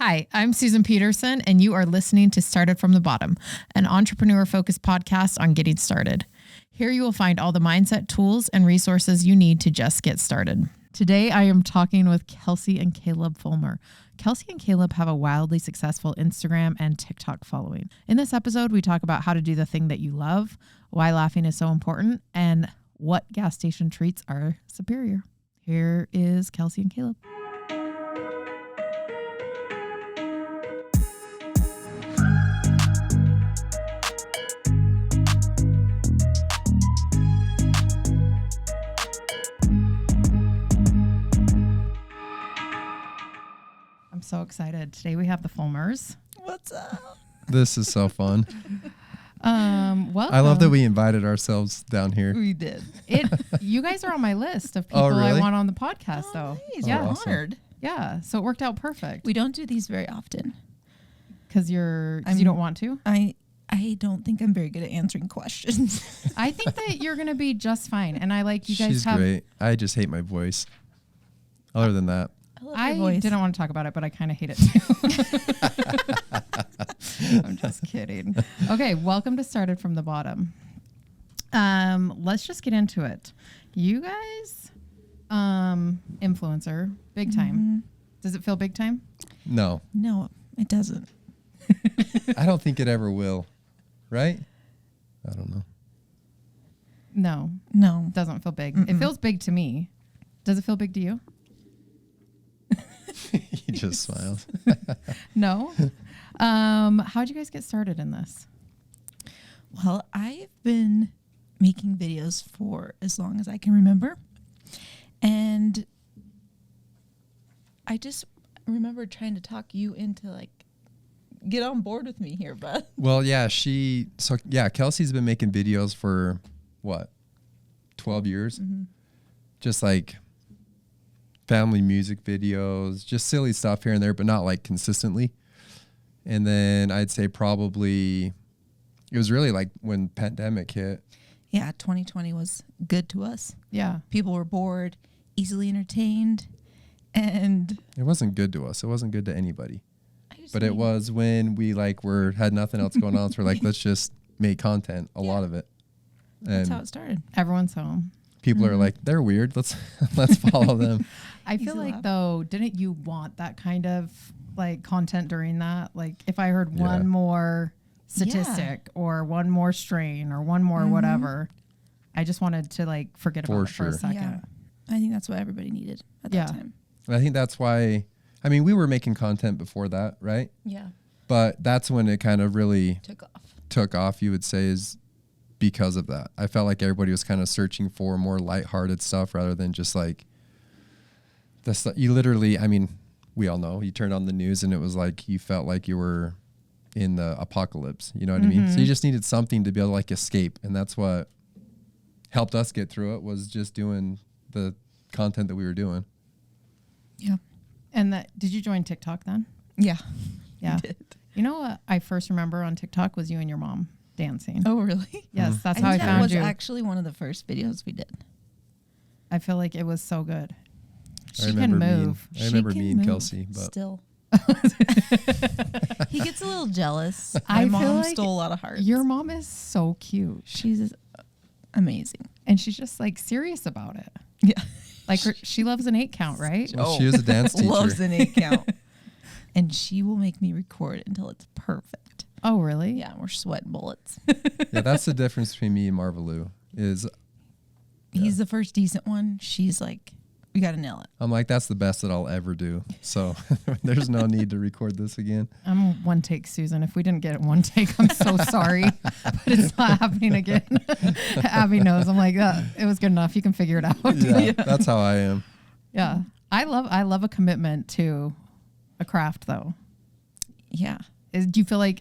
Hi, I'm Susan Peterson, and you are listening to Started from the Bottom, an entrepreneur-focused podcast on getting started. Here you will find all the mindset tools and resources you need to just get started. Today, I am talking with Kelsi and Caleb Fulmer. Kelsi and Caleb have a wildly successful Instagram and TikTok following. In this episode, we talk about how to do the thing that you love, why laughing is so important, and what gas station treats are superior. Here is Kelsi and Caleb. I'm so excited. Today we have the Fulmers. What's up? This is so fun. Welcome. I love that we invited ourselves down here. We did. You guys are on my list of people really? I want on the podcast, though. Nice. Yeah, We're awesome. honored. yeah. So it worked out perfect. We don't do these very often. Because you don't want to. I don't think I'm very good at answering questions. I think that you're gonna be just fine, and I like you guys She's have. great. I just hate my voice. Other than that, I voice. didn't want to talk about it, but I kind of hate it too. I'm just kidding. Okay, welcome to Started from the Bottom. Let's just get into it. You guys, influencer, big time. Mm-hmm. Does it feel big time? no. No, it doesn't. I don't think it ever will. Right? I don't know. No, No. it doesn't feel big. Mm-mm. It feels big to me. Does it feel big to you? He just smiled. No. How'd you guys get started in this? Well, I've been making videos for as long as I can remember. And I just remember trying to talk you into get on board with me here, bud. Well, yeah, Kelsi's been making videos for what? 12 years? Mm-hmm. Just like family music videos, just silly stuff here and there, but not like consistently. And then I'd say probably it was really like when pandemic hit. Yeah, 2020 was good to us. Yeah. People were bored, easily entertained, and It wasn't good to us. It wasn't good to anybody. But it mean, was when we had nothing else going on. So we're like, let's just make content, a lot of it. That's And how it started. Everyone's home. people are like, they're weird. Let's follow them. I feel Easy like laugh. though, didn't you want that kind of like content during that? Like if I heard Yeah. one more statistic or one more strain or one more whatever, I just wanted to like forget For about it for a sure. second. Yeah. I think that's what everybody needed at Yeah. that time. And I think that's why, we were making content before that, right? Yeah. But that's when it kind of really Took off. you would say, is because of that. I felt like everybody was kind of searching for more lighthearted stuff rather than just like this. You literally, we all know, you turned on the news and it was like you felt like you were in the apocalypse. You know what I mean? So you just needed something to be able to like escape, and that's what helped us get through it, was just doing the content that we were doing. Yeah. And did you join TikTok then? Yeah. Yeah. We did. You know what I first remember on TikTok was you and your mom dancing. Oh, really? Yes, that's I how I think that found was you. actually one of the first videos we did. I feel like it was so good. She I can remember move. I remember She me can and move Kelsi, but still. He gets a little jealous. I My feel mom like stole a lot of hearts. Your mom is so cute. She's amazing. And she's just like serious about it. Yeah. Like she loves an 8 count, right? well, she was a dance teacher. Loves an 8 count. And she will make me record it until it's perfect. Oh, really? Yeah, we're sweating bullets. Yeah, that's the difference between me and Marvalou. Is He's the first decent one. She's like, we got to nail it. I'm like, that's the best that I'll ever do. So there's no need to record this again. I'm one take, Susan. If we didn't get it one take, I'm so sorry, but it's not happening again. Abby knows. I'm like, it was good enough. You can figure it out. Yeah, that's how I am. Yeah. I love a commitment to a craft though. Yeah. Do you feel like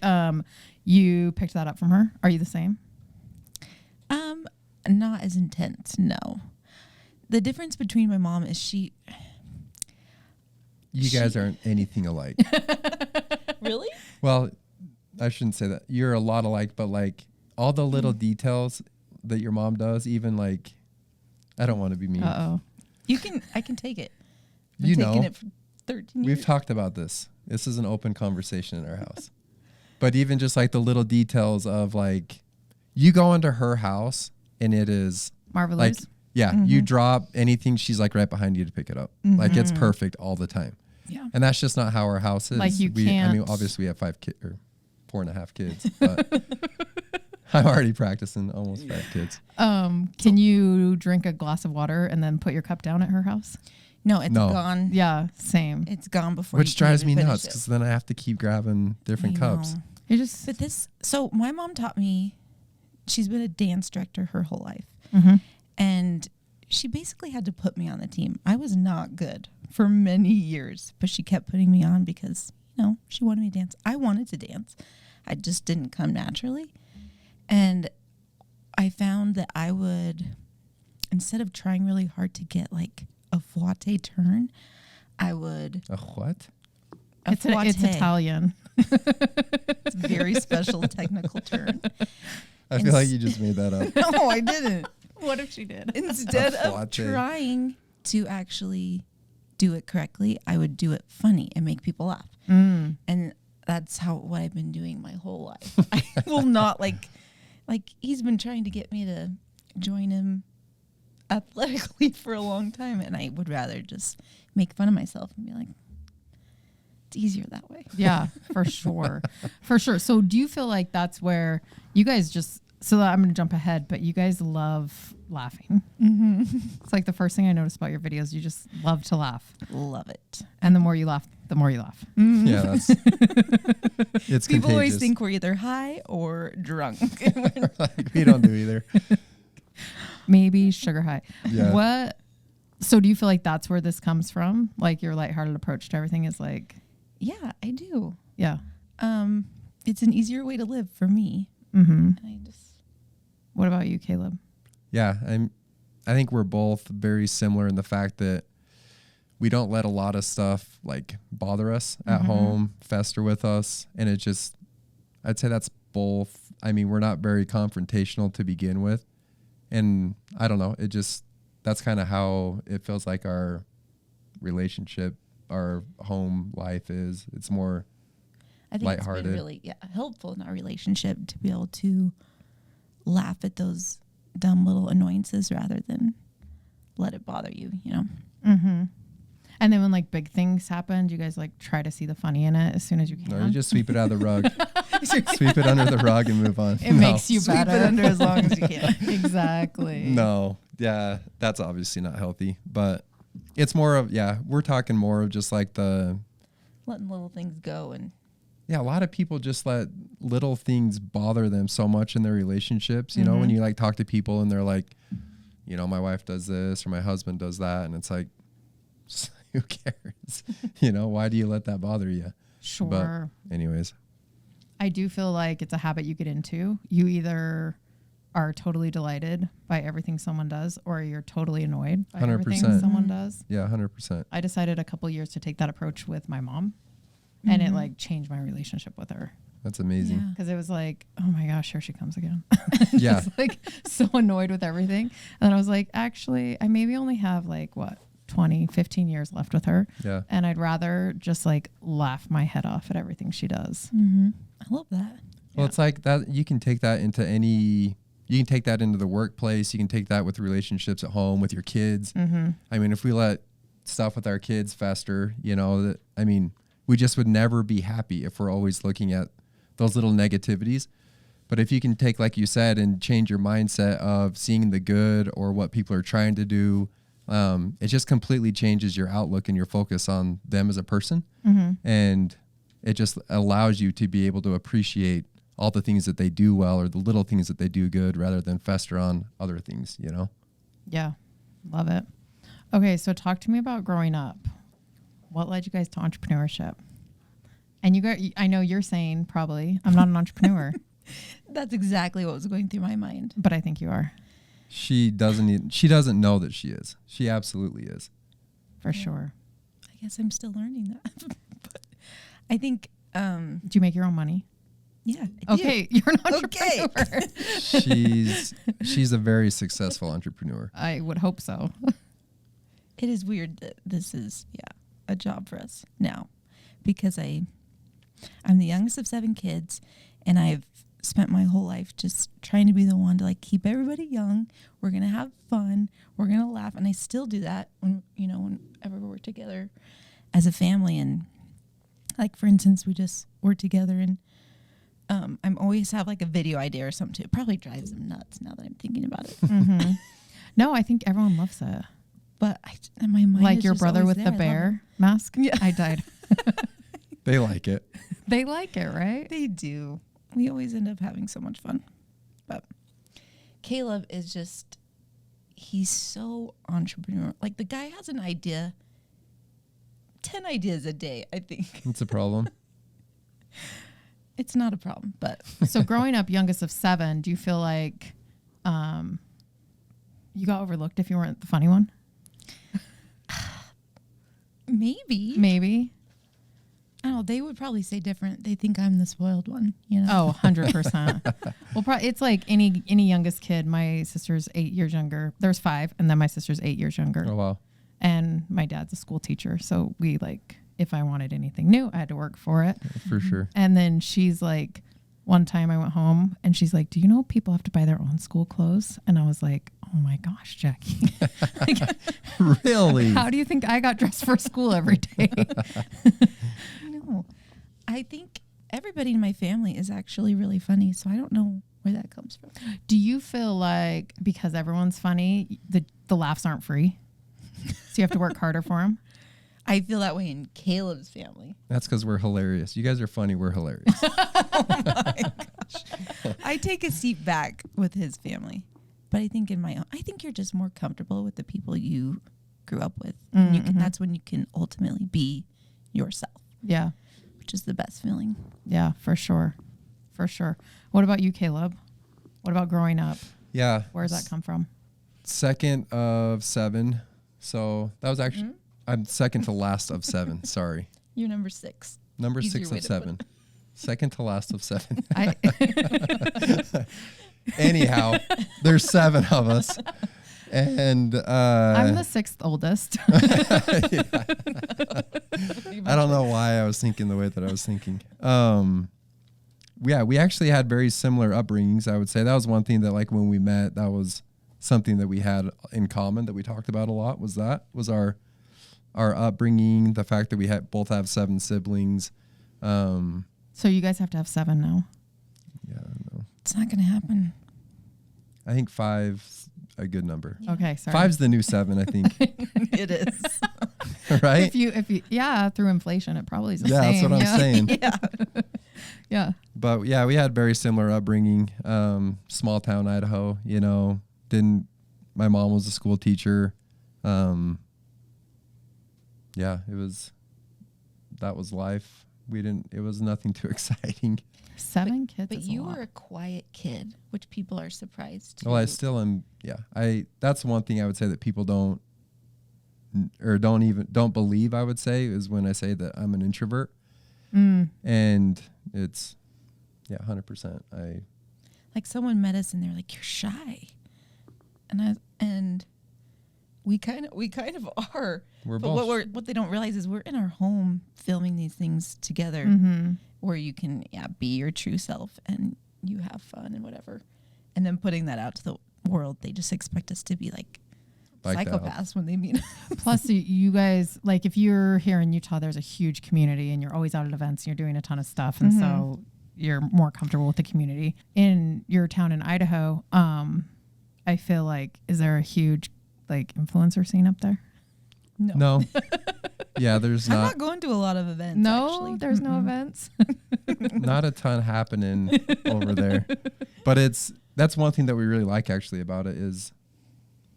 you picked that up from her? Are you the same? Not as intense, no. The difference between my mom is You guys aren't anything alike. Really? Well, I shouldn't say that. You're a lot alike, but like all the little details that your mom does, even I don't want to be mean. Uh-oh. I can take it. You taking know. it 13 years. We've talked about this. This is an open conversation in our house. But even just like the little details of like, you go into her house and it is Marvelous. like, yeah, you drop anything, she's like right behind you to pick it up. Like it's perfect all the time. Yeah. And that's just not how our house is. Like you I mean, can't- obviously we have 5 kids or 4.5 kids, but I'm already practicing almost 5 kids. Can you drink a glass of water and then put your cup down at her house? No, it's No. gone. Yeah, same. It's gone before. Which you can drives me even finish nuts it. because then I have to keep grabbing different I cups. know. You just But this, so my mom taught me, she's been a dance director her whole life. And she basically had to put me on the team. I was not good for many years, but she kept putting me on because, you know, she wanted me to dance. I wanted to dance. I just didn't come naturally. And I found that I would, instead of trying really hard to get like a fouette turn, I would. A what? it's Italian. It's a very special technical turn. I feel like you just made that up. No, I didn't. What if she did? Instead A of fouette. trying to actually do it correctly, I would do it funny and make people laugh. Mm. And that's what I've been doing my whole life. I will not like he's been trying to get me to join him athletically for a long time, and I would rather just make fun of myself and be like, it's easier that way. Yeah, for sure. For sure. So do you feel like that's where you guys just, so I'm going to jump ahead, but you guys love laughing. It's like the first thing I noticed about your videos, you just love to laugh. Love it. And the more you laugh, the more you laugh. Yeah, that's it's People always contagious. think we're either high or drunk. Like, we don't do either. Maybe sugar high. Yeah. So do you feel like that's where this comes from? Like your lighthearted approach to everything is like, Yeah, I do. yeah. It's an easier way to live for me. Mm-hmm. I just What about you, Caleb? Yeah, I think we're both very similar in the fact that we don't let a lot of stuff like bother us at home, fester with us, and it just, I'd say that's both. I mean, we're not very confrontational to begin with, and I don't know, it just, that's kind of how it feels like our relationship, our home life is. It's more I think lighthearted. it's been really helpful in our relationship to be able to laugh at those dumb little annoyances rather than let it bother you, you know? Mm-hmm. And then when like big things happen, do you guys like try to see the funny in it as soon as you can? No, you just sweep it out of the rug. Sweep it under the rug and move on. It makes you Sweep better. it under as long as you can. Exactly. No, yeah, that's obviously not healthy, but it's more of, yeah, we're talking more of just like Letting little things go and a lot of people just let little things bother them so much in their relationships. You know, when you like talk to people and they're like, you know, my wife does this or my husband does that. And it's like, who cares? You know, why do you let that bother you? Sure. But anyways, I do feel like it's a habit you get into. You either are totally delighted by everything someone does or you're totally annoyed by everything 100%. someone does. yeah, 100%. I decided a couple years to take that approach with my mom and it like changed my relationship with her That's amazing. Yeah. because it was like, oh my gosh, here she comes again. Yeah. Just like so annoyed with everything. And then I was like, actually, I maybe only have like 20, 15 years left with her. Yeah. And I'd rather just like laugh my head off at everything she does. I love that. Well, it's like that. You can take that into you can take that into the workplace. You can take that with relationships at home with your kids. I mean, if we let stuff with our kids fester, you know, I mean, we just would never be happy if we're always looking at those little negativities. But if you can take, like you said, and change your mindset of seeing the good or what people are trying to do, it just completely changes your outlook and your focus on them as a person. And it just allows you to be able to appreciate all the things that they do well or the little things that they do good rather than fester on other things, you know? Yeah. Love it. Okay. So talk to me about growing up. What led you guys to entrepreneurship? And I know you're saying probably, I'm not an entrepreneur, That's exactly what was going through my mind. but I think you are She doesn't know that she is. She absolutely is. for sure. I guess I'm still learning that. But I think, Do you make your own money? yeah. I do. Okay. You're an Okay. entrepreneur. She's a very successful entrepreneur. I would hope so. It is weird that this is, a job for us now because I'm the youngest of 7 kids, and I've spent my whole life just trying to be the one to like keep everybody young. We're going to have fun. We're going to laugh. And I still do that when, whenever we're together as a family. And like, for instance, we're together and I'm always have like a video idea or something. It probably drives them nuts now that I'm thinking about it. Mm-hmm. No, I think everyone loves it. But in my mind, Like is your just brother always with there. the I love bear mask. Yeah. I died. They like it. They like it, right? it. They do. We always end up having so much fun. But Caleb is just, he's so entrepreneurial. Like the guy has an idea, 10 ideas a day, I think. It's a problem. It's not a problem, but So growing up youngest of 7, do you feel like you got overlooked if you weren't the funny one? maybe. Maybe. Oh, they would probably say different. They think I'm the spoiled one, Oh, 100%. Well, it's like any youngest kid. My sister's 8 years younger. There's 5, and then my sister's 8 years younger. Oh, wow. And my dad's a school teacher. So we like, if I wanted anything new, I had to work for it. For sure. And then she's like, one time I went home and she's like, do you know people have to buy their own school clothes? And I was like, oh my gosh, Jackie. Like, Really? how do you think I got dressed for school every day? No. I think everybody in my family is actually really funny, so I don't know where that comes from. Do you feel like because everyone's funny, the laughs aren't free? So you have to work harder for them? I feel that way in Caleb's family. That's because we're hilarious. You guys are funny. We're hilarious. I take a seat back with his family, but I think in my own, I think you're just more comfortable with the people you grew up with. And that's when you can ultimately be yourself, Yeah. which is the best feeling. Yeah, for sure. For sure. What about you, Caleb? What about growing up? Yeah. Where does that come from? Second of 7. So that was actually, I'm second to last of 7. Sorry. You're number 6. Number Easier 6 way of to put 7. Second to last of 7. I Anyhow, there's 7 of us. And I'm the 6th oldest. I don't know why I was thinking the way that I was thinking. Yeah, we actually had very similar upbringings, I would say. That was one thing that, like, when we met, that was something that we had in common that we talked about a lot, was our upbringing, the fact that we both have 7 siblings. So you guys have to have 7 now. Yeah, I know. It's not going to happen. I think 5's a good number. Yeah. Okay, sorry. 5's the new 7, I think. It is. Right? If you yeah, through inflation, it probably is the Yeah, same. that's what I'm saying. Yeah. Yeah. But yeah, we had very similar upbringing. Small town Idaho, my mom was a school teacher. Yeah, that was life. It was nothing too exciting. 7 kids. But is you a lot. were a quiet kid, which people are surprised. Well, I still am. Yeah. That's one thing I would say that people don't believe, I would say, is when I say that I'm an introvert. And it's, 100%. Like someone met us and they're like, "You're shy," and we kind of are. We're But both. what they don't realize is we're in our home filming these things together, where you can be your true self and you have fun and whatever, and then putting that out to the world, they just expect us to be like psychopaths when they meet us. Plus, you guys, like, if you're here in Utah, there's a huge community and you're always out at events and you're doing a ton of stuff. And so you're more comfortable with the community. In your town in Idaho, I feel like, is there a huge, like, influencer scene up there? No. Yeah, there's I'm not not going to a lot of events. No, actually. there's no events. not a ton happening over there. But that's one thing that we really like actually about it, is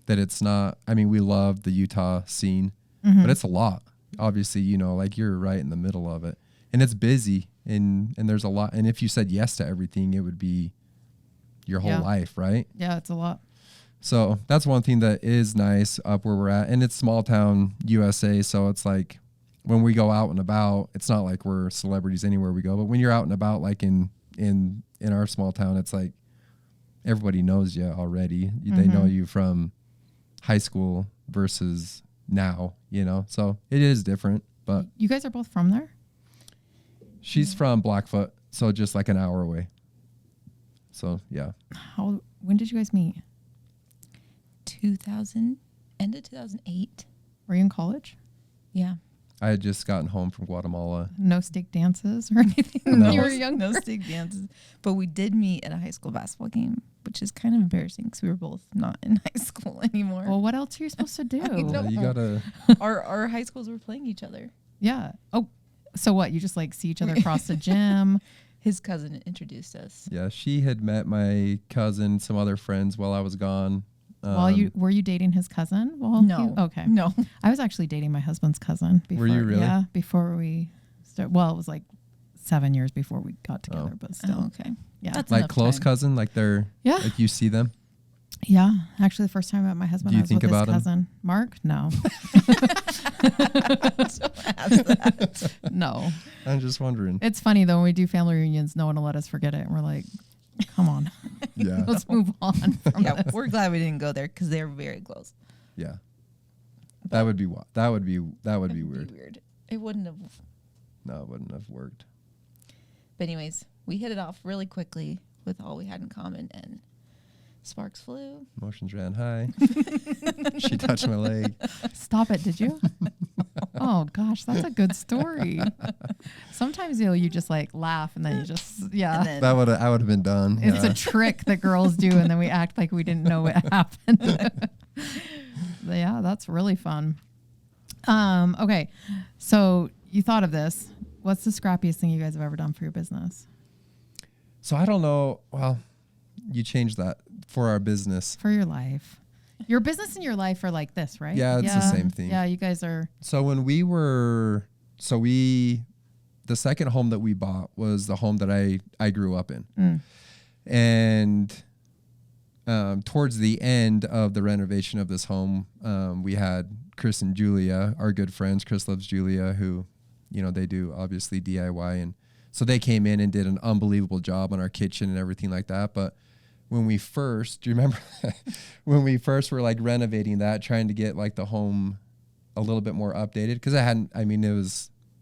that it's not, we love the Utah scene, but it's a lot. Obviously, like, you're right in the middle of it. And it's busy and there's a lot. And if you said yes to everything, it would be your whole life, right? Yeah, it's a lot. So that's one thing that is nice up where we're at. And it's small town USA. So it's like when we go out and about, it's not like we're celebrities anywhere we go. But when you're out and about, like in our small town, it's like everybody knows you already. They know you from high school versus now, so it is different. But You guys are both from there? she's from Blackfoot, so just like an hour away. So yeah. When did you guys meet? 2000, end of 2008. Were you in college? Yeah. I had just gotten home from Guatemala. No stake dances or anything No. when you were young? No stick dances. But we did meet at a high school basketball game, which is kind of embarrassing because we were both not in high school anymore. Well, what else are you supposed to do? know. You gotta. Our high schools were playing each other. Yeah. Oh, so what? You just like see each other across the gym? His cousin introduced us. Yeah, she had met my cousin, some other friends while I was gone. Were you dating his cousin? Well, No. Okay. No. I was actually dating my husband's cousin before. Were you really? Yeah, before we started. Well, it was like 7 years before we got together, but still. Oh, okay. Yeah. That's like enough close time. cousin, like they're like you see them. Yeah. Actually, the first time I met my husband, Do you I was think with about his him? cousin. Mark? No. No. I'm just wondering. It's funny though, when we do family reunions, no one will let us forget it. And we're like, come on. Yeah, Let's move on from Yeah, this. we're glad we didn't go there because they're very close. yeah. That would be weird. It wouldn't have. No, it wouldn't have worked. But anyways, we hit it off really quickly with all we had in common, and sparks flew. Emotions ran high. She touched my leg. Stop it, did you? Oh gosh, that's a good story. Sometimes you just like laugh and then you just And yeah. then I would have been done. It's Yeah. a trick that girls do and then we act like we didn't know what happened. But yeah, that's really fun. Okay. So you thought of this. What's the scrappiest thing you guys have ever done for your business? So I don't know. Well, you changed that for our business. For your life. Your business and your life are like this, right? Yeah, it's the same thing. Yeah, you guys are. So when the second home that we bought was the home that I grew up in. And towards the end of the renovation of this home, we had Chris and Julia, our good friends. Chris loves Julia, who, they do obviously DIY. And so they came in and did an unbelievable job on our kitchen and everything like that. But when we first, do you remember when we first were like renovating that, trying to get like the home a little bit more updated? Because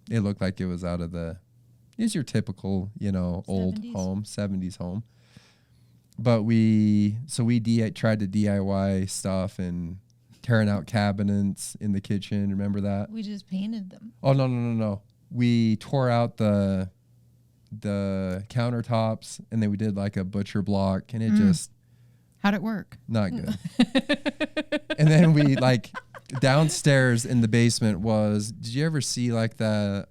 it looked like it was out of it's your typical, old 70s. home, 70s home. But we tried to DIY stuff and tearing out cabinets in the kitchen. Remember that? we just painted them. Oh, no. We tore out the countertops and then we did like a butcher block and it just How'd it work? not good. And then we like downstairs in the basement did you ever see like the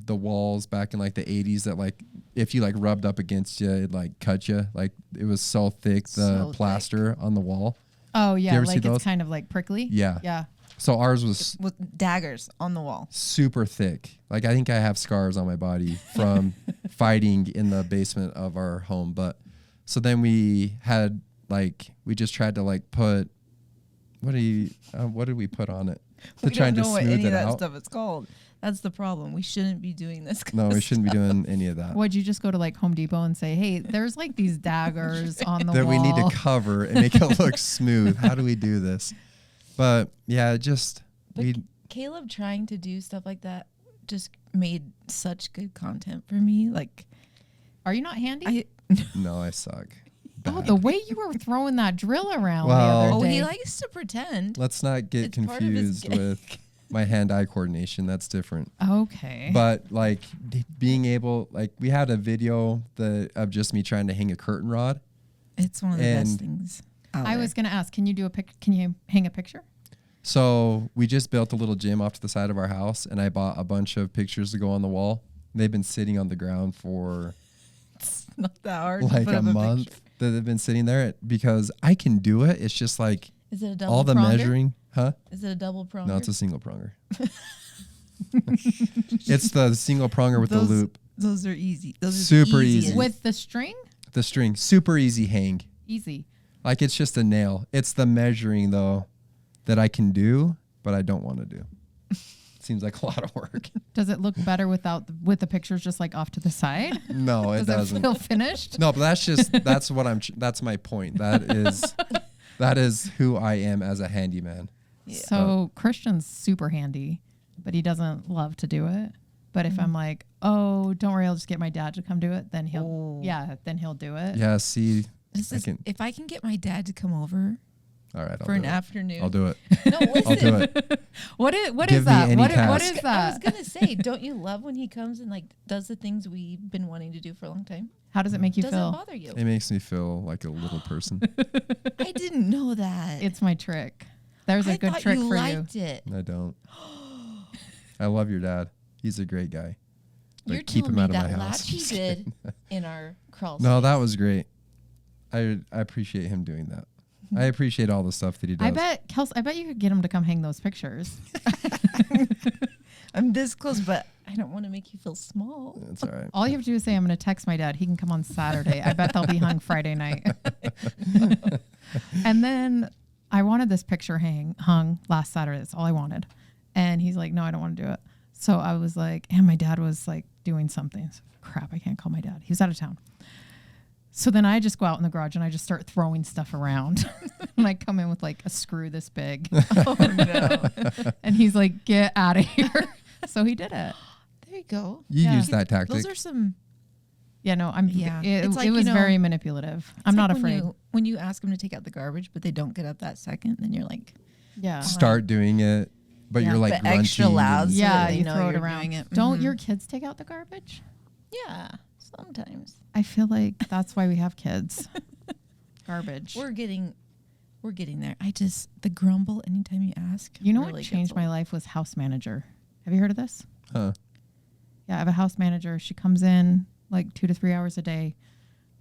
walls back in like the 80s that like if you like rubbed up against you, it like cut you? Like it was so thick, So plaster on the wall. Oh You yeah, ever see like those? it's kind of like prickly. Yeah. Yeah. So ours was With daggers on the wall. super thick. Like I think I have scars on my body from fighting in the basement of our home. But so then we just tried to like put, what did we put on it to We try don't and know just what smooth any it of that out? stuff is called. That's the problem. We shouldn't be doing this. No, we shouldn't be doing any of that. Would you just go to like Home Depot and say, "Hey, there's like these daggers on the That wall." we need to cover and make it look smooth. How do we do this? But yeah, But Caleb trying to do stuff like that just made such good content for me. Like, Are you not handy? no, I suck. Oh, Bad. the way you were throwing that drill around Well- the oh, other day. he likes to pretend. Let's not get It's part of his confused with my hand-eye coordination. That's different. Okay. But like being able, like we had a video of just me trying to hang a curtain rod. It's one of the best And- things. I was going to ask, can you hang a picture? So we just built a little gym off to the side of our house, and I bought a bunch of pictures to go on the wall. They've been sitting on the ground for It's not that hard. to like put a up month picture. that they've been sitting there because I can do it. It's just like Is it a double all the pronger? measuring, huh? Is it a double pronger? No, it's a single pronger. It's the single pronger with the loop. Those are easy. Those are Super the easy. easiest. With the string? The string, super easy hang. Easy. Like it's just a nail. It's the measuring though that I can do, but I don't want to do. Seems like a lot of work. Does it look better with the pictures just like off to the side? No, it Does doesn't. it feel finished? No, but that's my point. That is who I am as a handyman. So Christian's super handy. but he doesn't love to do it. But if I'm like, oh, don't worry, I'll just get my dad to come do it, then he'll do it. Yeah, see. If I can get my dad to come over All right, for an afternoon. I'll do it. No, listen. I'll do it. What Give is me that? any What task. is I was that? gonna say, don't you love when he comes and like does the things we've been wanting to do for a long time? How does it make you Doesn't feel? bother you? It makes me feel like a little person. I didn't know that. It's my trick. There's a good trick for you. I liked it. I don't. I love your dad. He's a great guy. But You're keep telling him me out of that my house. latch he Just did kidding. in our crawl No, space. that was great. I appreciate him doing that. I appreciate all the stuff that he does. I bet you could get him to come hang those pictures. I'm this close, but I don't want to make you feel small. It's all right. All you have to do is say, I'm going to text my dad. He can come on Saturday. I bet they'll be hung Friday night. And then I wanted this picture hung last Saturday. That's all I wanted. And he's like, no, I don't want to do it. So I was like, and my dad was like doing something. So, crap, I can't call my dad. He was out of town. So then I just go out in the garage and I just start throwing stuff around. And I come in with like a screw this big. Oh no! And he's like, get out of here. So he did it. There you go. You Yeah. use that tactic. Those are some. Yeah, no, Yeah. It It's like, was you know, very manipulative. I'm It's not like afraid. when you ask them to take out the garbage, but they don't get up that second, then you're like, Yeah. Start doing it, but Yeah. you're like but extra grunting loud. and- so Yeah, that they you know throw it you're around. doing it. Don't Mhm. your kids take out the garbage? Yeah, sometimes I feel like that's why we have kids. Garbage. we're getting there. The grumble anytime you ask. You know really what gets changed my old. life was house manager. Have you heard of this? Huh. Yeah, I have a house manager. She comes in like 2 to 3 hours a day.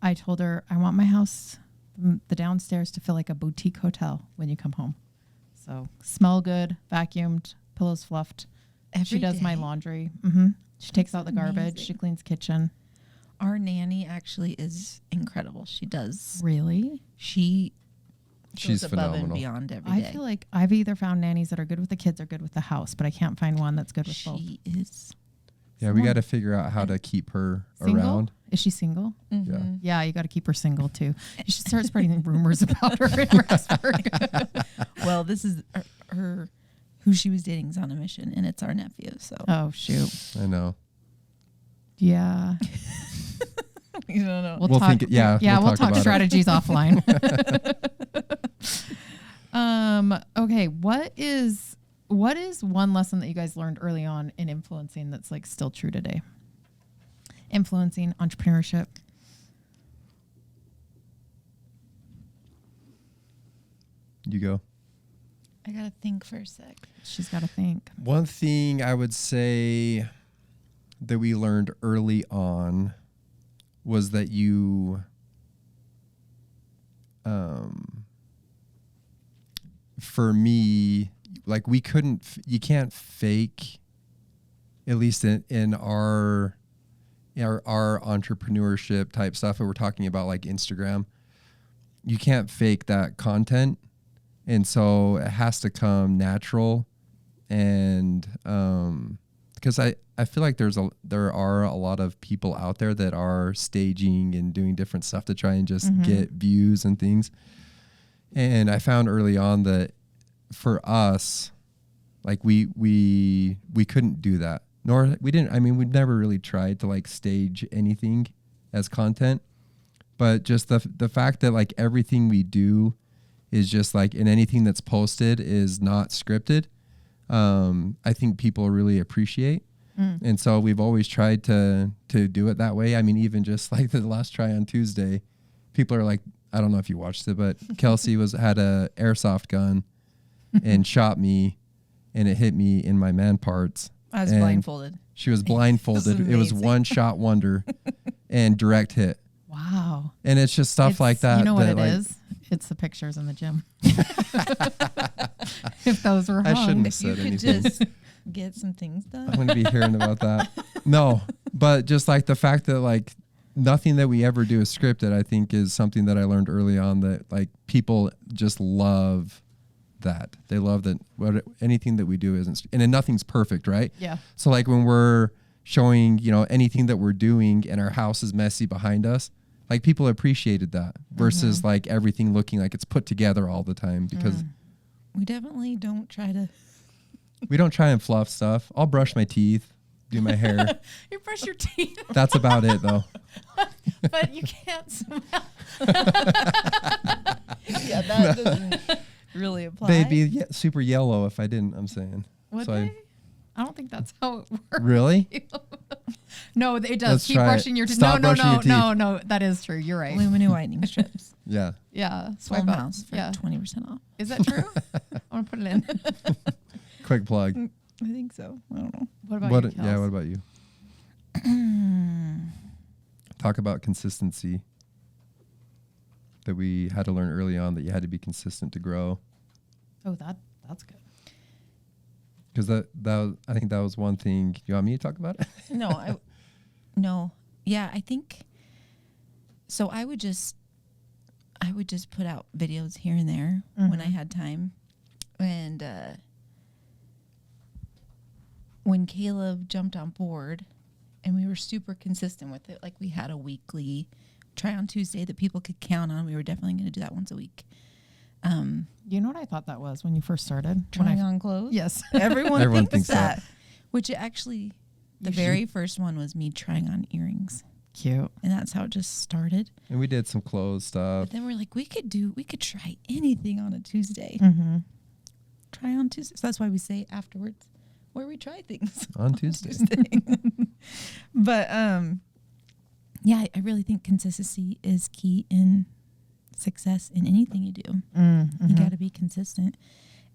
I told her I want my house, the downstairs, to feel like a boutique hotel when you come home. So smell good, vacuumed, pillows fluffed. She Every does my day? laundry. She takes out the garbage. She amazing. cleans kitchen. Our nanny actually is incredible. She does. Really? She She's goes above phenomenal. and beyond every I day. feel like I've either found nannies that are good with the kids or good with the house, but I can't find one that's good with both. she is. Yeah, we got to figure out how to keep her Single? around. Is she single? Mhm. Yeah, you got to keep her single too. You should start spreading rumors about her in Rexburg. Well, this is her who she was dating is on a mission, and it's our nephew. So Oh shoot. I know. Yeah. you don't know. We'll We'll talk. think it- yeah, Yeah, we'll we'll talk talk about it. strategies offline. Okay. What is one lesson that you guys learned early on in influencing that's like still true today? Influencing, entrepreneurship. You go. I gotta think for a sec. She's got to think. One thing I would say that we learned early on was that for me, like you can't fake, at least in our entrepreneurship type stuff that we're talking about, like Instagram, you can't fake that content. And so it has to come natural. And because I feel like there are a lot of people out there that are staging and doing different stuff to try and just get views and things. And I found early on that for us, like we couldn't do that. Nor we didn't. I mean, we've never really tried to like stage anything as content, but just the fact that like everything we do is just like, and anything that's posted is not scripted. I think people really appreciate. And so we've always tried to do it that way. I mean, even just like the last try on Tuesday, people are like, I don't know if you watched it, but Kelsi had a airsoft gun and shot me, and it hit me in my man parts. I was And blindfolded. She was blindfolded. It was amazing. one shot wonder and direct hit. Wow. And it's just stuff like that. You know what that, it like, is? It's the pictures in the gym. If those were I hung. shouldn't have If you said could anything. just get some things done. I'm going to be hearing about that. No, but just like the fact that like nothing that we ever do is scripted, I think is something that I learned early on, that like people just love that. They love that anything that we do isn't, and then nothing's perfect, right? Yeah. So like when we're showing, anything that we're doing and our house is messy behind us, like people appreciated that versus like everything looking like it's put together all the time, because We definitely don't try to We don't try and fluff stuff. I'll brush my teeth, do my hair. You brush your teeth, That's about it, though. but you can't smell. Yeah, that doesn't really apply. They'd be super yellow if I didn't, I'm saying. Would So they? I don't think that's how it works. Really? No, it does. Let's Keep try it. brushing your teeth. Stop No, brushing your teeth. no. That is true. You're right. Luminous whitening strips. Yeah. Yeah. Swipe Swim up. House for 20% off. Is that true? I want to put it in. Quick plug. I think so. I don't know. What about you, Kels? Yeah, what about you? Talk about consistency that we had to learn early on, that you had to be consistent to grow. Oh, that's good. Because I think that was one thing. You want me to talk about it? No. Yeah, I think so. I would just put out videos here and there when I had time. And when Caleb jumped on board and we were super consistent with it, like we had a weekly try on Tuesday that people could count on. We were definitely going to do that once a week. You know what I thought that was when you first started? Trying on clothes? Yes. Everyone thinks that. that. Which actually, the very first one was me trying on earrings. Cute. And that's how it just started. And we did some clothes stuff. But then we're like, we could try anything on a Tuesday. Mm-hmm. Try on Tuesday. So that's why we say afterwards where we try things On Tuesday. But yeah, I really think consistency is key in success in anything you do. You got to be consistent.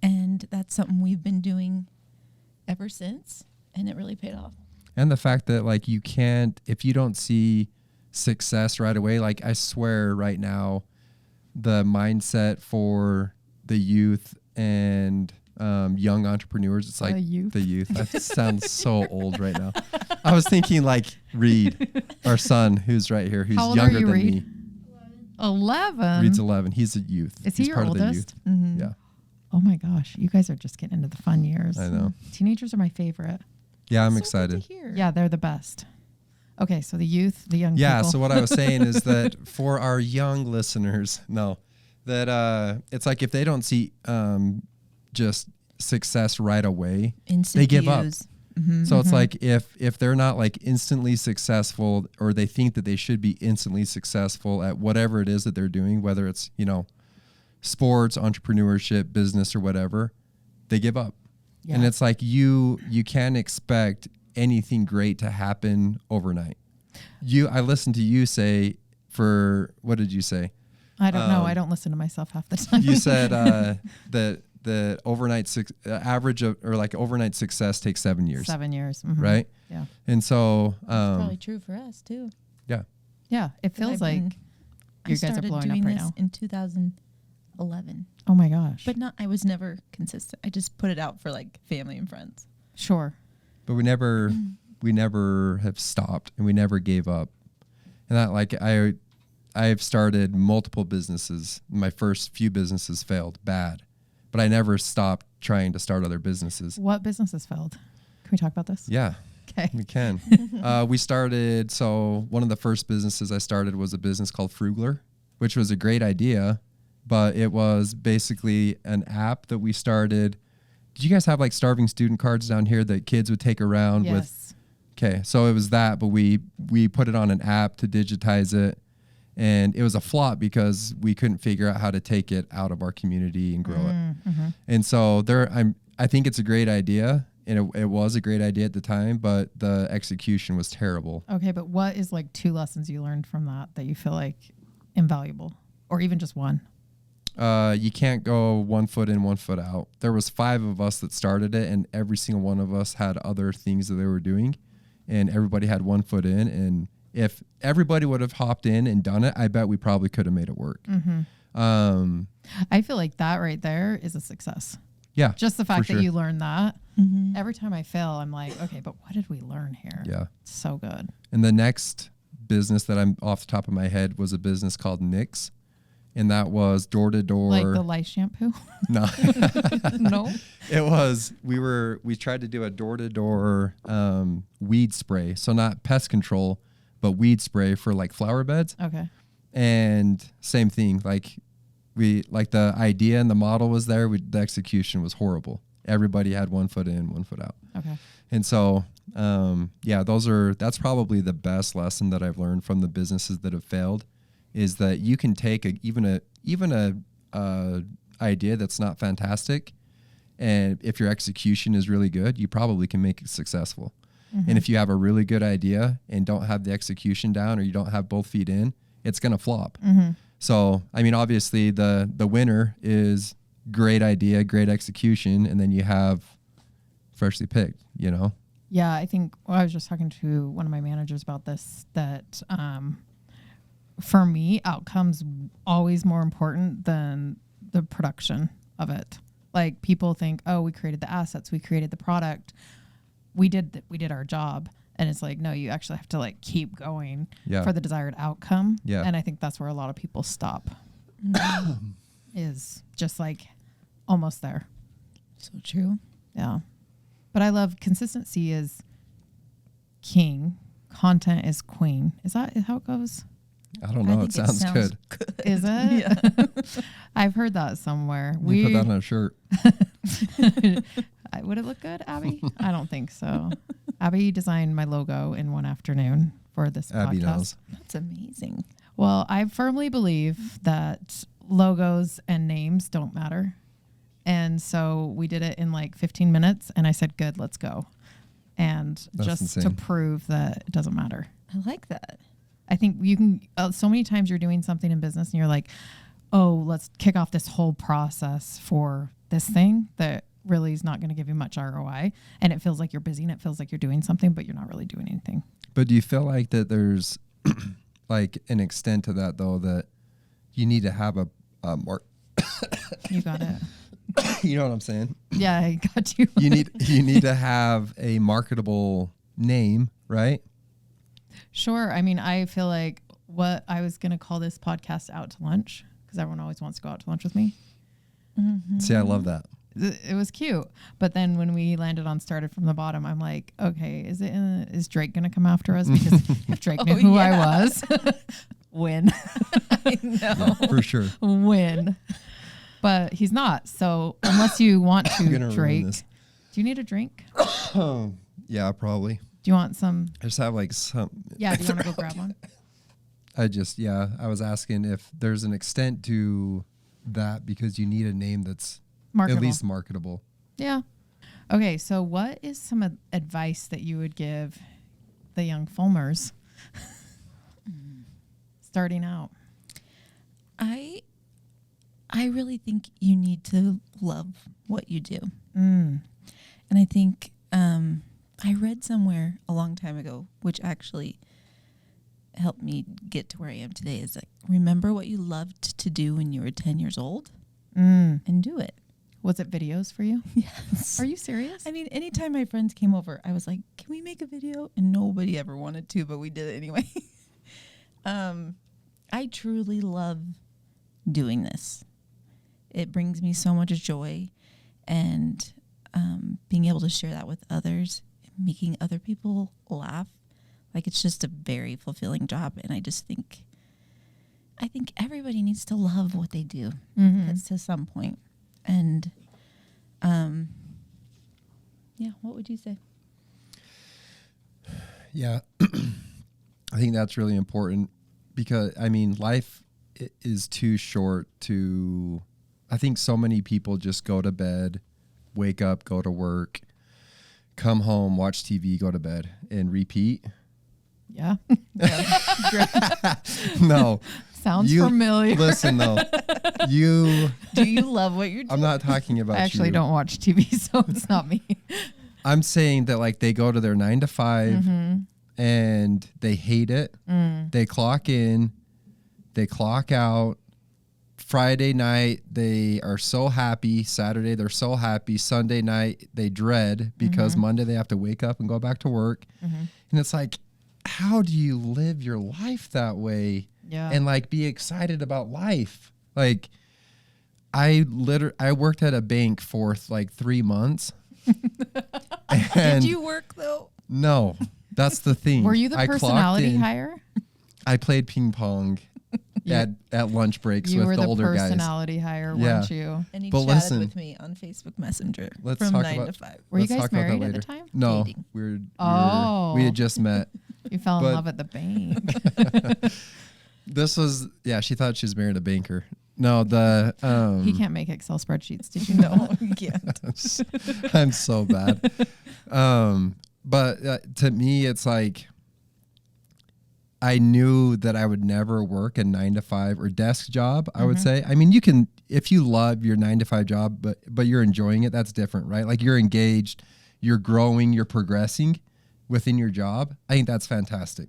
And that's something we've been doing ever since. And it really paid off. And the fact that, like, you can't, if you don't see success right away, like, I swear right now, the mindset for the youth and young entrepreneurs, it's like the youth. That sounds so old right now. I was thinking like Reed, our son, who's right here, who's How old younger are you, than Reed? me. 11. Reed's 11. He's a youth. Is he He's your part of the oldest? youth. Yeah. Oh my gosh, you guys are just getting into the fun years. I know. Teenagers are my favorite. Yeah, I'm So excited. good to hear. Yeah, they're the best. Okay, so the youth, the young Yeah, people. so what I was saying is that for our young listeners, it's like if they don't see just success right away, Instant they give up. views. So it's like if they're not like instantly successful, or they think that they should be instantly successful at whatever it is that they're doing, whether it's, sports, entrepreneurship, business, or whatever, they give up. Yeah. And it's like you can't expect anything great to happen overnight. I listened to you say, what did you say? I don't know. I don't listen to myself half the time. You said that the overnight average of, or like overnight success takes 7 years. 7 years. Right? Yeah. And so Probably true for us too. yeah. Yeah. It feels like you guys are blowing up right now. in 2011. Oh my gosh. But I was never consistent. I just put it out for like family and friends. Sure. But we never have stopped, and we never gave up. And that, like, I've started multiple businesses. My first few businesses failed bad, but I never stopped trying to start other businesses. What businesses failed? Can we talk about this? Yeah, Okay. we can. So one of the first businesses I started was a business called Frugler, which was a great idea, but it was basically an app that we started. Did you guys have like starving student cards down here that kids would take around with? Yes. Okay, so it was that, but we put it on an app to digitize it, and it was a flop because we couldn't figure out how to take it out of our community and grow it. And so I think it's a great idea, and it was a great idea at the time, but the execution was terrible. Okay, but what is like 2 lessons you learned from that you feel like invaluable, or even just one? You can't go 1 foot in, 1 foot out. There was 5 of us that started it, and every single one of us had other things that they were doing, and everybody had 1 foot in. And if everybody would have hopped in and done it, I bet we probably could have made it work. I feel like that right there is a success. Yeah, Just the fact for that sure. you learned that. Every time I fail, I'm like, okay, but what did we learn here? Yeah. It's so good. And the next business that I'm off the top of my head was a business called Nix, and that was door to door. Like the lice shampoo? No. No. It was, we tried to do a door-to-door weed spray. So not pest control, but weed spray for like flower beds. Okay. And same thing, like the idea and the model was there. The execution was horrible. Everybody had 1 foot in, 1 foot out. Okay. And so, that's probably the best lesson that I've learned from the businesses that have failed, is that you can take even a idea that's not fantastic, and if your execution is really good, you probably can make it successful. Mm-hmm. And if you have a really good idea and don't have the execution down, or you don't have both feet in, it's going to flop. Mm-hmm. So, I mean, obviously the winner is great idea, great execution, and then you have freshly picked, you know? Yeah, I think I was just talking to one of my managers about this, that for me, outcomes always more important than the production of it. Like, people think, oh, we created the assets, we created the product, we did our job. And it's like, no, you actually have to like keep going for the desired outcome. Yeah. And I think that's where a lot of people stop. Is just like almost there. So true. Yeah. But I love consistency is king, content is queen. Is that how it goes? I don't know. It sounds good. Is it? Yeah. I've heard that somewhere. We put that on a shirt. Would it look good, Abby? I don't think so. Abby designed my logo in one afternoon for this Abby podcast. knows. That's amazing. Well, I firmly believe that logos and names don't matter. And so we did it in like 15 minutes, and I said, good, let's go. And that's just insane. to prove that it doesn't matter. I like that. I think you can, so many times you're doing something in business and you're like, oh, let's kick off this whole process for this thing that really is not going to give you much ROI. And it feels like you're busy and it feels like you're doing something, but you're not really doing anything. But do you feel like that there's like an extent to that, though, that you need to have a mark? You got it. You know what I'm saying? Yeah, I got you. You need to have a marketable name, right? Sure. I mean, I feel like what I was going to call this podcast Out to Lunch, because everyone always wants to go out to lunch with me. Mm-hmm. See, I love that. It was cute. But then when we landed on Started from the Bottom, I'm like, okay, is Drake going to come after us? Because if Drake knew who I was, win. I know. Yeah, for sure. Win. But he's not. So unless you want to, Drake, do you need a drink? Yeah, probably. Do you want some? I just have like some. Yeah, do you want to go grab one? I was asking if there's an extent to that, because you need a name that's marketable. At least marketable. Yeah. Okay, so what is some advice that you would give the young Fulmers starting out? I really think you need to love what you do. And I think I read somewhere a long time ago, which actually helped me get to where I am today, is like, remember what you loved to do when you were 10 years old and do it. Was it videos for you? Yes. Are you serious? I mean, anytime my friends came over, I was like, can we make a video? And nobody ever wanted to, but we did it anyway. I truly love doing this. It brings me so much joy, and being able to share that with others, making other people laugh, like, it's just a very fulfilling job. And I think everybody needs to love what they do. That's to some point. And what would you say? Yeah, I think that's really important, because I mean, life is too short to. I think so many people just go to bed, wake up, go to work, come home, watch TV, go to bed, and repeat. Yeah. No. Sounds familiar. Listen, though. Do you love what you're doing? I'm not talking about you. I actually don't watch TV, so it's not me. I'm saying that, like, they go to their 9 to 5 and they hate it. They clock in, they clock out. Friday night, they are so happy. Saturday, they're so happy. Sunday night, they dread, because Monday they have to wake up and go back to work. And it's like, how do you live your life that way? Yeah. And like be excited about life? Like, I worked at a bank for like 3 months. Did you work though? No, that's the thing. Were you the personality hire? I played ping pong at lunch breaks You with were the the older guys. personality hire, Yeah. weren't you? And he But chatted listen, with me on Facebook Messenger let's from talk 9 about- to 5. Were you Let's guys talk about that married at the later. time? No, Dating. we had just met. You fell in But- love at the bank. This was she thought she was marrying a banker. No, the He can't make Excel spreadsheets. Did you know? No, you can't. I'm so bad. But to me, it's like I knew that I would never work a 9 to 5 or desk job. I would say. I mean, you can if you love your 9 to 5 job, but you're enjoying it. That's different, right? Like you're engaged, you're growing, you're progressing within your job. I think that's fantastic.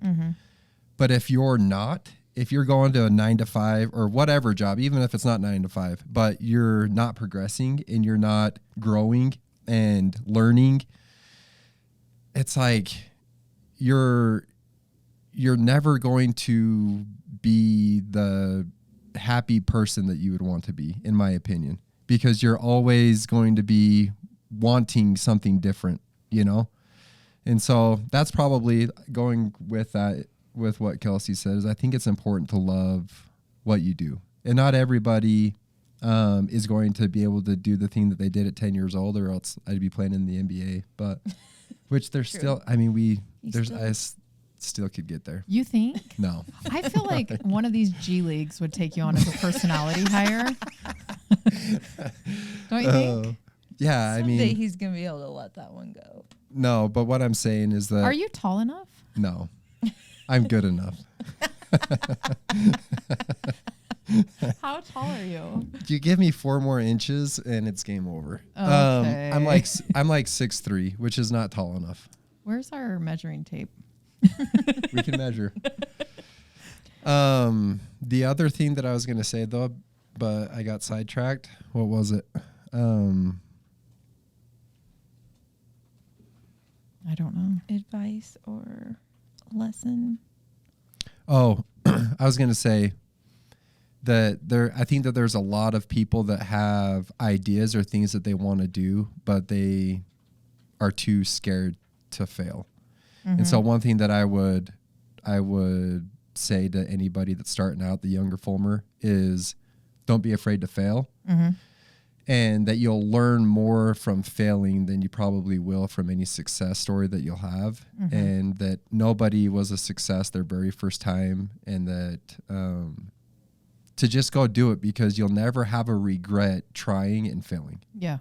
But if you're not, if you're going to a 9 to 5 or whatever job, even if it's not 9 to 5, but you're not progressing and you're not growing and learning, it's like you're never going to be the happy person that you would want to be, in my opinion, because you're always going to be wanting something different, you know? And so that's probably going with that, with what Kelsi says. I think it's important to love what you do. And not everybody is going to be able to do the thing that they did at 10 years old, or else I'd be playing in the NBA. But which there's still, I mean, still could get there. You think? No. I feel like one of these G Leagues would take you on as a personality hire. Don't you think? Yeah, I Someday mean, he's going to be able to let that one go. no, but what I'm saying is that Are you tall enough? no, I'm good enough. How tall are you? You give me 4 more inches and it's game over. Okay. I'm like 6'3", which is not tall enough. Where's our measuring tape? We can measure. The other thing that I was going to say though, but I got sidetracked. What was it? I don't know. Advice or lesson? Oh, I was going to say that I think that there's a lot of people that have ideas or things that they want to do, but they are too scared to fail. And so one thing that I would say to anybody that's starting out, the younger Fulmer, is don't be afraid to fail. And that you'll learn more from failing than you probably will from any success story that you'll have. And that nobody was a success their very first time, and that to just go do it, because you'll never have a regret trying and failing. Yeah.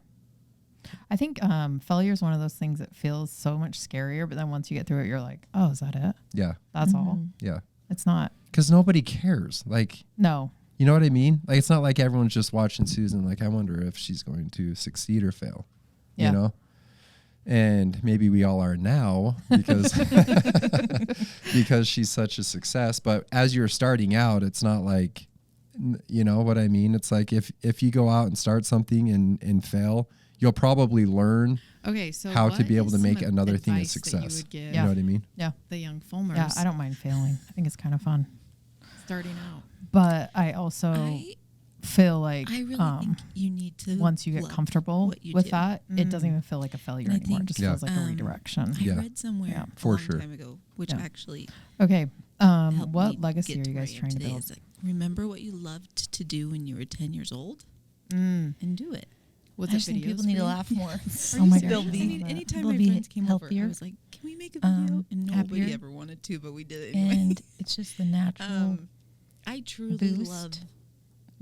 I think failure is one of those things that feels so much scarier, but then once you get through it, you're like, oh, is that it? Yeah. That's all? Yeah. It's not. Because nobody cares. Like, No. you know what I mean? Like, it's not like everyone's just watching Susan like, I wonder if she's going to succeed or fail. Yeah. You know? And maybe we all are now because because she's such a success. But as you're starting out, it's not like, you know what I mean? It's like if you go out and start something and fail, you'll probably learn So how to what be able is to make some another thing a advice that success. You would give You know what I mean? Yeah. the young Fulmers Yeah. I don't mind failing. I think it's kind of fun. starting out. But I also I feel like I really think you need to once you get love comfortable what you with do. that, it doesn't even feel like a failure And I anymore. It think, just Yeah. feels like a redirection. I Yeah. read somewhere Yeah. a For long sure. time ago, which Yeah. actually Okay. helped What me legacy get are you where guys I am trying to today. build? Is like, remember what you loved to do when you were 10 years old Mm. and do it. Was I it just think videos people for need to you? laugh more. Oh my They'll gosh. be- Anytime they'll my be friends came over, healthier, I was like, can we make a video? And nobody happier. ever wanted to, but we did it anyway. And it's just the natural I truly boost love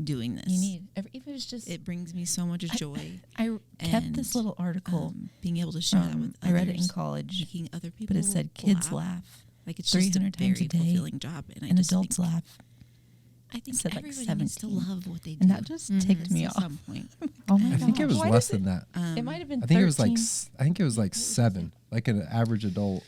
doing this. you need. Even if it's just It brings me so much joy. I kept this and, little article. Being able to share that with others. I read it in college, Making other people but it said kids laugh Like it's just a 300 times very a day, fulfilling job. And and adults think, laugh. I think said like everybody needs to 17. love what they do. And that just ticked me at off. some point. Oh my I god. think it was Why less does than that. It might have been I think it was like 13. I think it was like 7, like an average adult.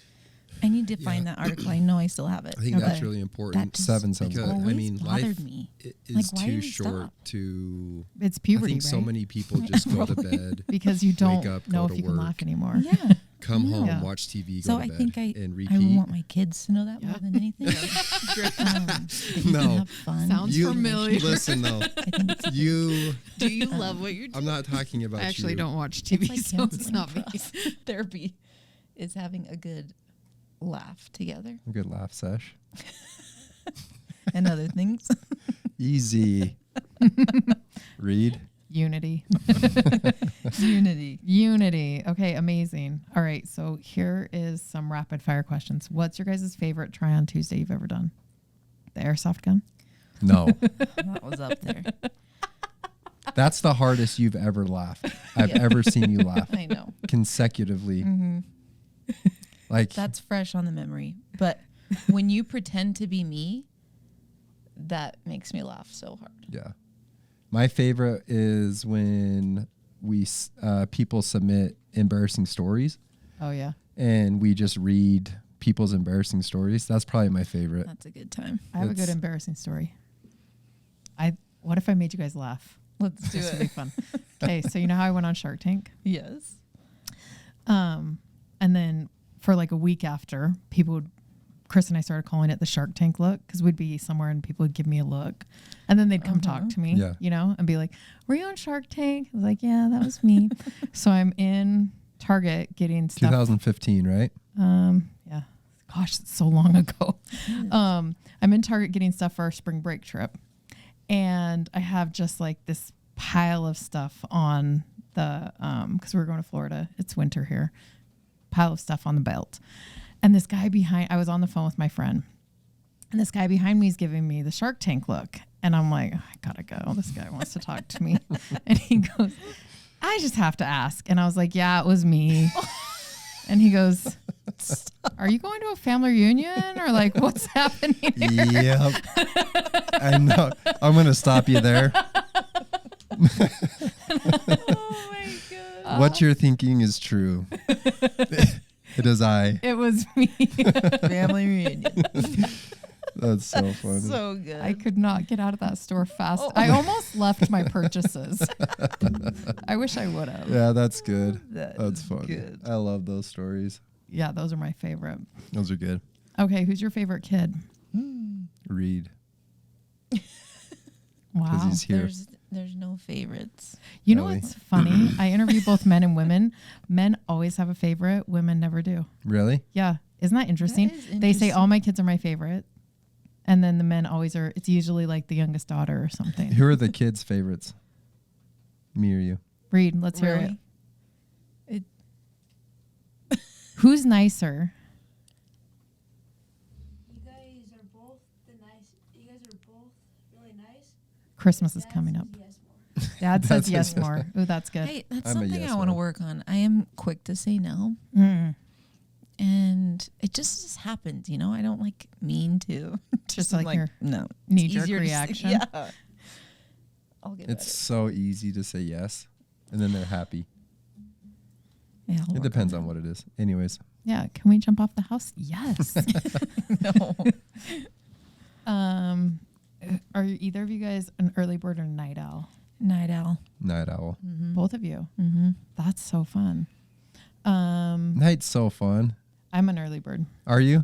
I need to find that article. I know I still have it. I think that's but really important. That just 7 sounds always good. I mean, bothered life me. is Like, why too do we short stop? to. It's I puberty, think so right? many people just go to Probably. bed, Because you don't up, know go if to you can work. laugh anymore. Yeah. come home, Yeah. watch TV, So go I to think bed, and I repeat. want my kids to know that more than anything. That you No. can have fun. Sounds You familiar. listen though. I think it's You. Do you love what you're doing? I'm not talking about I actually you. don't watch TV, like so it's counseling not for me. us. Therapy is having a good laugh together A good laugh sesh. and other things. Easy. Read. Unity. Unity. Okay, amazing. All right, so here is some rapid fire questions. What's your guys' favorite try on Tuesday you've ever done? The airsoft gun? No. That was up there. That's the hardest you've ever laughed. I've Yeah. ever seen you laugh I know. consecutively. Mm-hmm. Like That's fresh on the memory. But when you pretend to be me, that makes me laugh so hard. yeah. My favorite is when people submit embarrassing stories Oh, yeah. and we just read people's embarrassing stories. That's probably my favorite. That's a good time. I have a good It's- embarrassing story. What if I made you guys laugh? Let's do This would be it. fun. Okay, so you know how I went on Shark Tank? Yes. And then for like a week after, Chris and I started calling it the Shark Tank look because we'd be somewhere and people would give me a look. And then they'd come talk to me, Yeah. you know, and be like, were you on Shark Tank? I was like, yeah, that was me. So I'm in Target getting stuff. 2015, right? Yeah. Gosh, it's so long ago. I'm in Target getting stuff for our spring break trip. And I have just like this pile of stuff on the, because we're going to Florida. It's winter here. Pile of stuff on the belt. And this guy I was on the phone with my friend. And this guy behind me is giving me the Shark Tank look. And I'm like, I gotta go. This guy wants to talk to me. And he goes, I just have to ask. And I was like, yeah, it was me. And he goes, are you going to a family reunion or like what's happening here? Yep. I know. I'm going to stop you there. Oh my god. What you're thinking is true. It is I. It was me. Family reunion. That's so funny. So good. I could not get out of that store fast. I almost left my purchases. I wish I would have. Yeah, that's good. That That's is fun. good. I love those stories. Yeah, those are my favorite. Those are good. Okay, who's your favorite kid? Read. Wow. Because he's here. There's no favorites. You know Ellie. what's funny? I interview both men and women. Men always have a favorite. Women never do. Really? Yeah. Isn't that interesting? is They say interesting. all my kids are my favorite. And then the men always are. It's usually like the youngest daughter or something. Who are the kids' favorites? Me or you? Read. Let's hear it. Really? Who's nicer? You guys are both really nice. Christmas is Dad coming says up. yes more. Dad says That's yes it. more. Ooh, that's good. Hey, that's I'm a something yes I want to man. work on. I am quick to say no. Mm. And it just happens, you know. I don't like mean to. Just I'm like your no knee-jerk easier to say- reaction? Yeah. I'll get It's so easy to say yes, and then they're happy. better. Yeah, I'll It work depends on what it is. Anyways, Yeah. Can we jump off the house? Yes. No. Are either of you guys an early bird or a night owl? Night owl. night owl. Both of you. Mm-hmm. That's so fun. Night's so fun. I'm an early bird. Are you?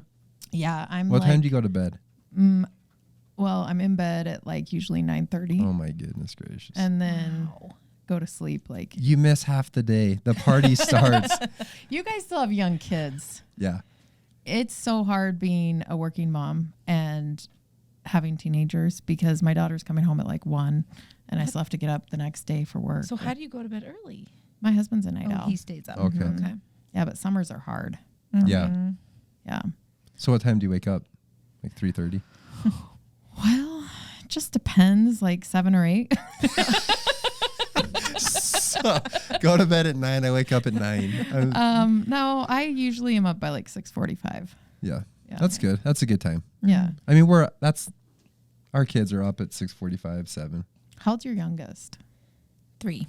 Yeah, I'm What like, time do you go to bed? well, I'm in bed at like usually 9:30 Oh my goodness gracious. and then Wow. go to sleep. Like You miss half the day. The party starts. you guys still have young kids. Yeah. It's so hard being a working mom and having teenagers because my daughter's coming home at like 1 and I still have to get up the next day for work. So how do you go to bed early? My husband's a night Oh, owl. he stays up. Okay. Okay. Yeah, but summers are hard. Yeah. Yeah. So what time do you wake up? Like 3:30? Well, it just depends, like 7 or 8. So, go to bed at 9. I wake up at 9. No, I usually am up by like 6:45. Yeah. Yeah. That's good. That's a good time. Yeah. I mean, our kids are up at 6:45, 7. How old's your youngest? 3.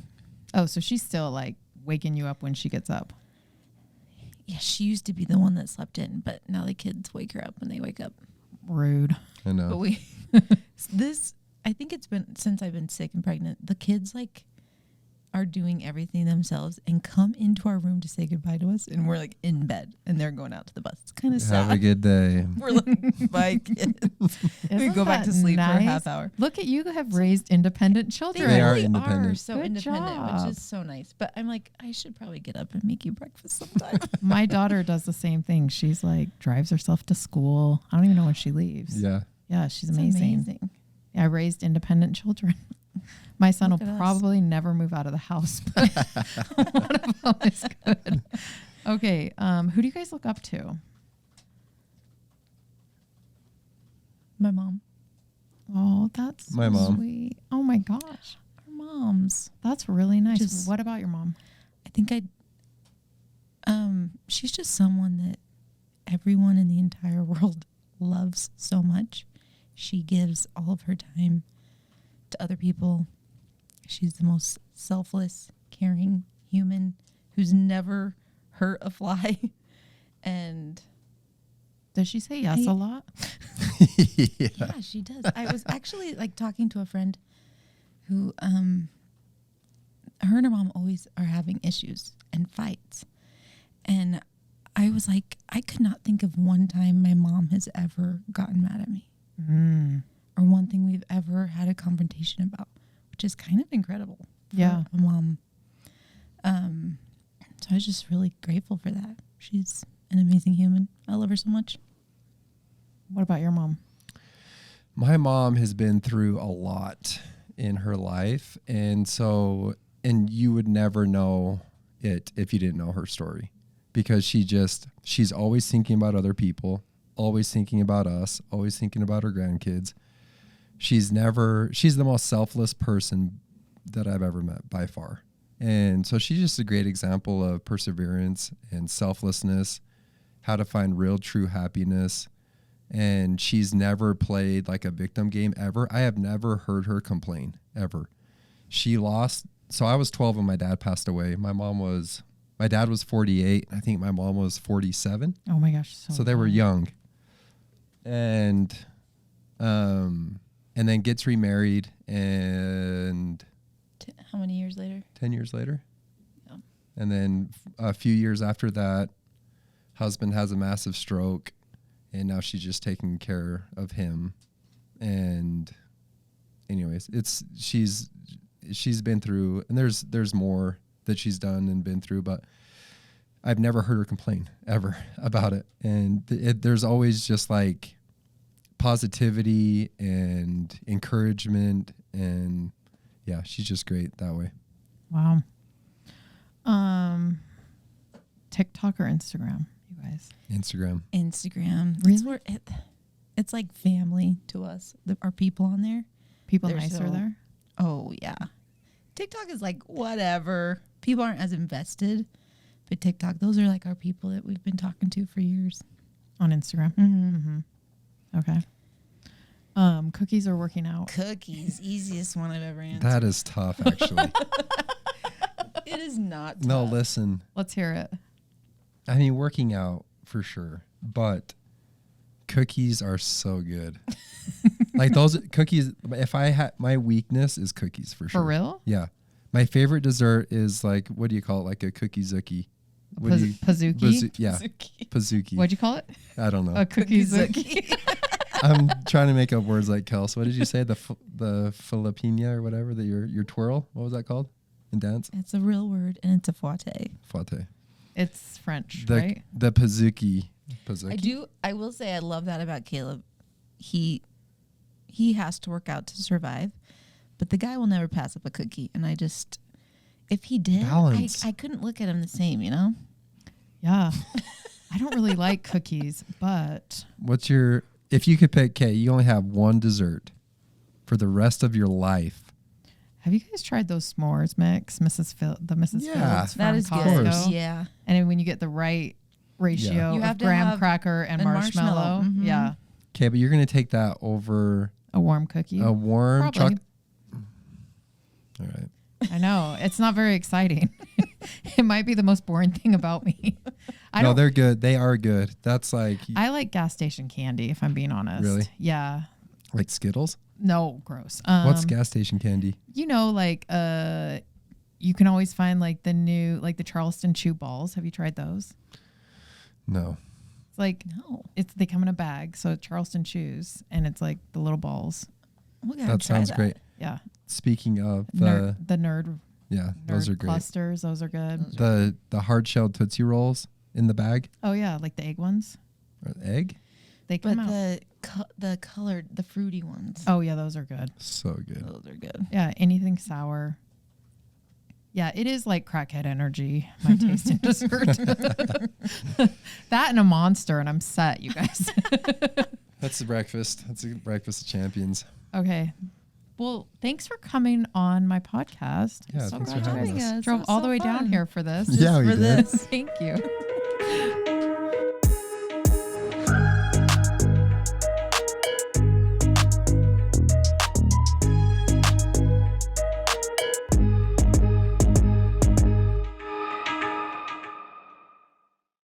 Oh, so she's still like waking you up when she gets up. Yeah, she used to be the one that slept in, but now the kids wake her up when they wake up. Rude. I know. But I think it's been since I've been sick and pregnant. The kids like are doing everything themselves and come into our room to say goodbye to us, and we're like in bed, and they're going out to the bus. It's kind of sad. Have a good day. We're like, bye, kids. We Isn't go back that to sleep for a nice? half hour. Look at you have raised independent children. They are really independent. so Good independent, job. which is so nice. But I'm like, I should probably get up and make you breakfast sometime. My daughter does the same thing. She's like drives herself to school. I don't even know when she leaves. Yeah. Yeah, she's It's amazing. I raised independent children. My son Look will at us. probably never move out of the house, but one of them is good. Okay, who do you guys look up to? My mom. Oh, that's My so mom. sweet. Oh my gosh, Our moms. that's really nice. Just- What about your mom? I think she's just someone that everyone in the entire world loves so much. She gives all of her time to other people. She's the most selfless, caring human who's never hurt a fly. And Does she say yes I- a lot? yeah, she does. I was actually like talking to a friend who her and her mom always are having issues and fights. And I was like, I could not think of one time my mom has ever gotten mad at me. Or one thing we've ever had a confrontation about, which is kind of incredible for Yeah. a mom. So I was just really grateful for that. She's an amazing human. I love her so much. What about your mom? My mom has been through a lot in her life. And you would never know it if you didn't know her story, because she's always thinking about other people, always thinking about us, always thinking about her grandkids. She's the most selfless person that I've ever met by far. And so she's just a great example of perseverance and selflessness, how to find real, true happiness. And she's never played like a victim game ever. I have never heard her complain ever. She lost. So I was 12 when my dad passed away. My dad was 48. I think my mom was 47. Oh my gosh. So they were young. And then gets remarried, and How many years later? 10 years later. Yeah. And then a few years after that, husband has a massive stroke, and now she's just taking care of him. And anyways, she's been through, and there's more that she's done and been through, but I've never heard her complain ever about it. And there's always just like positivity and encouragement, and yeah, she's just great that way. Wow. TikTok or Instagram, you guys? Instagram. Instagram. Really? It's where it's like family to us. Our people on there. People They're nicer so- there? Oh yeah. TikTok is like whatever. People aren't as invested, but TikTok, those are like our people that we've been talking to for years. On Instagram? Mm-hmm. Okay. Cookies or working out? Cookies, easiest one I've ever answered. That is tough, actually. It is not. No, tough. listen. Let's hear it. I mean, working out for sure, but cookies are so good. Like those cookies, if I had, my weakness is cookies for sure. For real? Yeah. My favorite dessert is like, what do you call it? Like a cookie zuki. What do you- Pazookie? Yeah. Pazookie. What'd you call it? I don't know. A cookie Zuki. zuki. I'm trying to make up words like Kelsi. What did you say? The Filipina or whatever, your twirl? What was that called in dance? It's a real word, and it's a fouette. Fate. It's French, The right? the Pazookie. I will say I love that about Caleb. He has to work out to survive, but the guy will never pass up a cookie. And if he did, Balance. I couldn't look at him the same, you know? Yeah. I don't really like cookies, but If you could pick, you only have one dessert for the rest of your life. have you guys tried those s'mores mix, Mrs. Yeah. Fields from That is Costco? good. course. Yeah. And then when you get the right ratio You of have to graham have cracker and a marshmallow, marshmallow. Mhm. yeah, Okay, but you're going to take that over a warm cookie. a warm Probably. chocolate. All right. I know. It's not very exciting. It might be the most boring thing about me. No, they're good. They are good. That's like I like gas station candy, if I'm being honest. Really? Yeah. like Skittles. No, gross. What's gas station candy? You know, like you can always find like the new, like the Charleston Chew balls. Have you tried those? No. It's like No. they come in a bag, so Charleston Chews, and it's like the little balls. We gotta That try sounds great. Yeah. Speaking of The nerd those are great. clusters. Those are good. The hard shelled Tootsie Rolls in the bag. Oh yeah, like the egg ones. Or egg? They But come out. the colored, the fruity ones. Oh yeah, those are good. So good. Those are good. Yeah, anything sour. Yeah, it is like crackhead energy, my taste in dessert. That and a Monster, and I'm set, you guys. That's the breakfast. That's the breakfast of champions. Okay. Well, thanks for coming on my podcast. Yeah, So thanks for glad you having guys us. drove That was all so the way down fun. here for this. Yeah, we for did. this. Thank you.